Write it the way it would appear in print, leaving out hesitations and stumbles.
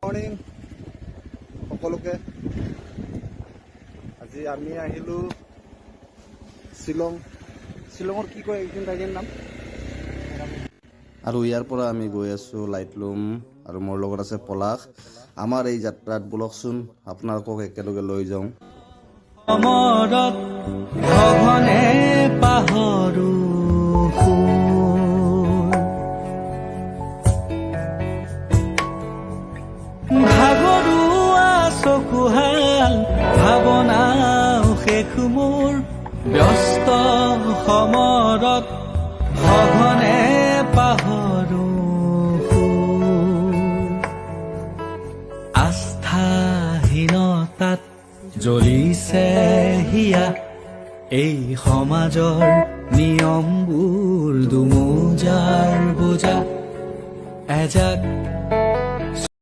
Morning সকলোকে। আজি আমি আহিলোঁ শ্বিলঙৰ কি কয় এইখন ঠাইৰ নাম, আৰু ইয়াৰ পৰা আমি গৈ আছোঁ লাইটলুম, আৰু মোৰ লগত আছে পলাশ। আমাৰ এই যাত্ৰাত বলকচোন আপোনালোকক একেলগে লৈ যাওঁ। অমৰত ভৱনে পাহৰো ভাগৰুৱা চকুহাল ভাৱনাও শেষ মোৰ ব্যস্ত সমৰত সঘনে পাহৰো আস্থাহীনতাত জ্বলিছে হিয়া এই সমাজৰ নিয়মবোৰ দুমোজাৰ বোজা এজাক